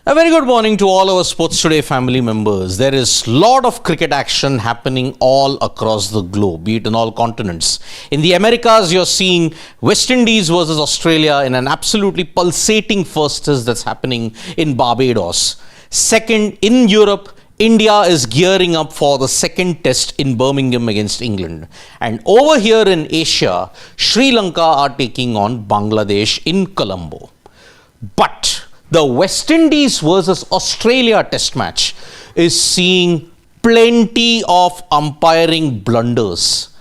A very good morning to all our Sports Today family members. There is a lot of cricket action happening all across the globe, be it in all continents. In the Americas, you're seeing West Indies versus Australia in an absolutely pulsating first test that's happening in Barbados. Second, in Europe, India is gearing up for the second test in Birmingham against England. And over here in Asia, Sri Lanka are taking on Bangladesh in Colombo. But the West Indies versus Australia test match is seeing plenty of umpiring blunders.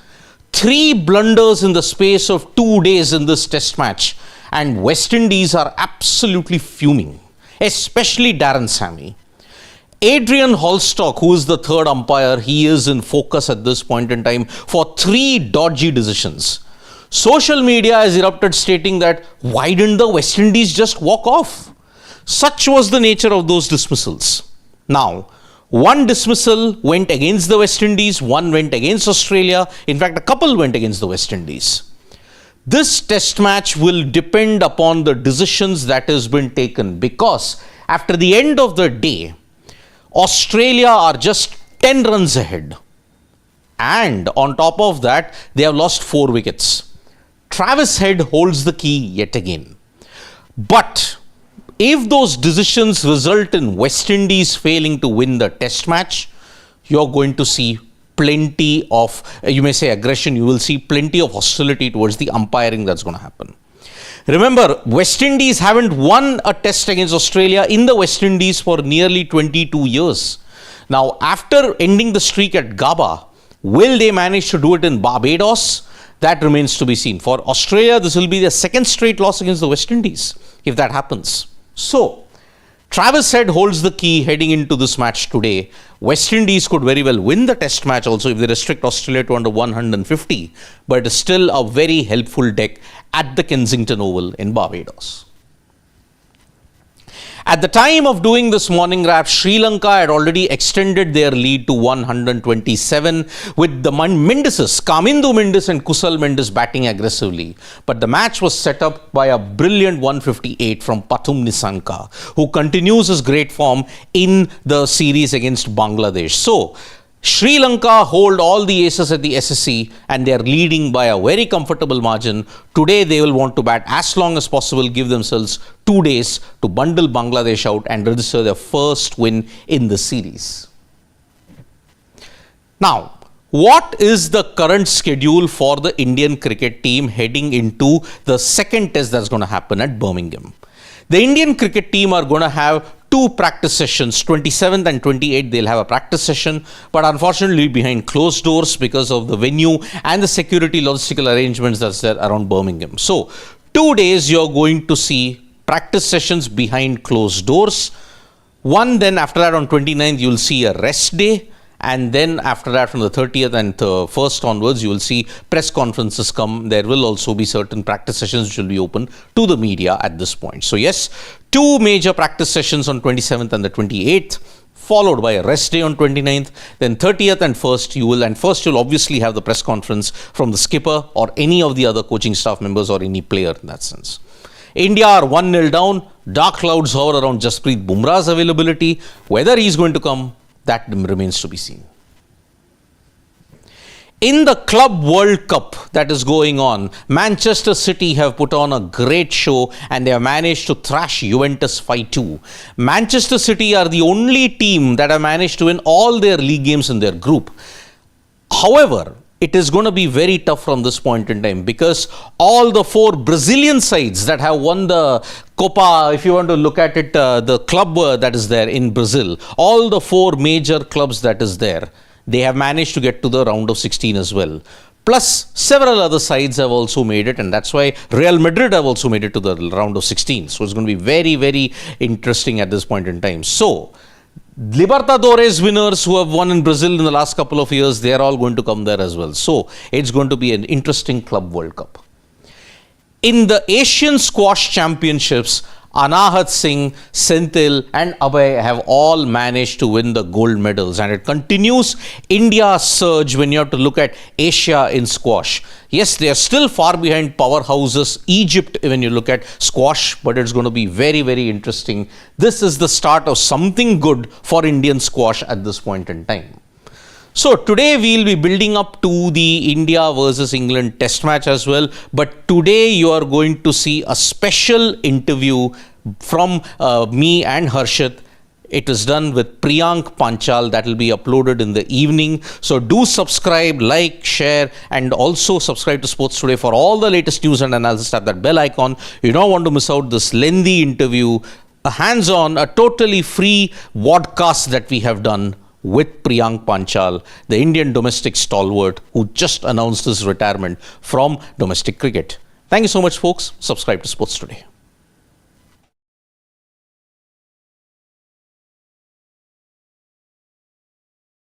3 blunders in the space of 2 days in this test match, and West Indies are absolutely fuming, especially Darren Sammy. Adrian Holstock, who is the third umpire, he is in focus at this point in time for 3 dodgy decisions. Social media has erupted stating that why didn't the West Indies just walk off? Such was the nature of those dismissals. Now, one dismissal went against the West Indies, one went against Australia. In fact, a couple went against the West Indies. This test match will depend upon the decisions that has been taken, because after the end of the day, Australia are just 10 runs ahead. And on top of that, they have lost 4 wickets. Travis Head holds the key yet again. But if those decisions result in West Indies failing to win the test match, you're going to see plenty of, you may say aggression, you will see plenty of hostility towards the umpiring that's going to happen. Remember, West Indies haven't won a test against Australia in the West Indies for nearly 22 years. Now, after ending the streak at Gaba, will they manage to do it in Barbados? That remains to be seen. For Australia, this will be their second straight loss against the West Indies, if that happens. So, Travis Head holds the key heading into this match today. West Indies could very well win the test match also if they restrict Australia to under 150. But it is still a very helpful deck at the Kensington Oval in Barbados. At the time of doing this morning wrap, Sri Lanka had already extended their lead to 127 with the Mendises, Kamindu Mendis and Kusal Mendis batting aggressively. But the match was set up by a brilliant 158 from Pathum Nissanka, who continues his great form in the series against Bangladesh. So, Sri Lanka hold all the aces at the SSC and they are leading by a very comfortable margin. Today they will want to bat as long as possible, give themselves 2 days to bundle Bangladesh out and register their first win in the series. Now, what is the current schedule for the Indian cricket team heading into the second test that's going to happen at Birmingham? The Indian cricket team are going to have 2 practice sessions, 27th and 28th, they'll have a practice session, but unfortunately behind closed doors because of the venue and the security logistical arrangements that's there around Birmingham. So, 2 days you're going to see practice sessions behind closed doors. One, then after that on 29th, you'll see a rest day. And then after that, from the 30th and 1st onwards, you will see press conferences come. There will also be certain practice sessions which will be open to the media at this point. So yes, 2 major practice sessions on 27th and the 28th, followed by a rest day on 29th. Then 30th and 1st, you'll obviously have the press conference from the skipper or any of the other coaching staff members or any player in that sense. India are 1-0 down. Dark clouds hover around Jasprit Bumrah's availability. Whether he's going to come, that remains to be seen. In the Club World Cup that is going on, Manchester City have put on a great show and they have managed to thrash Juventus 5-2. Manchester City are the only team that have managed to win all their league games in their group. However, it is going to be very tough from this point in time because all the 4 Brazilian sides that have won the Copa, if you want to look at it, the club that is there in Brazil, all the 4 major clubs that is there, they have managed to get to the round of 16 as well. Plus, several other sides have also made it, and that's why Real Madrid have also made it to the round of 16. So it's going to be very, very interesting at this point in time. So, Libertadores winners who have won in Brazil in the last couple of years, they are all going to come there as well. So, it's going to be an interesting Club World Cup. In the Asian Squash Championships, Anahat Singh, Senthil and Abhay have all managed to win the gold medals, and it continues India's surge when you have to look at Asia in squash. Yes, they are still far behind powerhouses Egypt when you look at squash, but it's going to be very, very interesting. This is the start of something good for Indian squash at this point in time. So today we'll be building up to the India versus England test match as well. But today you are going to see a special interview from me and Harshit. It is done with Priyank Panchal that will be uploaded in the evening. So do subscribe, like, share and also subscribe to Sports Today for all the latest news and analysis. Tap that bell icon. You don't want to miss out this lengthy interview, a hands-on, a totally free podcast that we have done with Priyank Panchal, the Indian domestic stalwart who just announced his retirement from domestic cricket. Thank you so much, folks. Subscribe to Sports Today.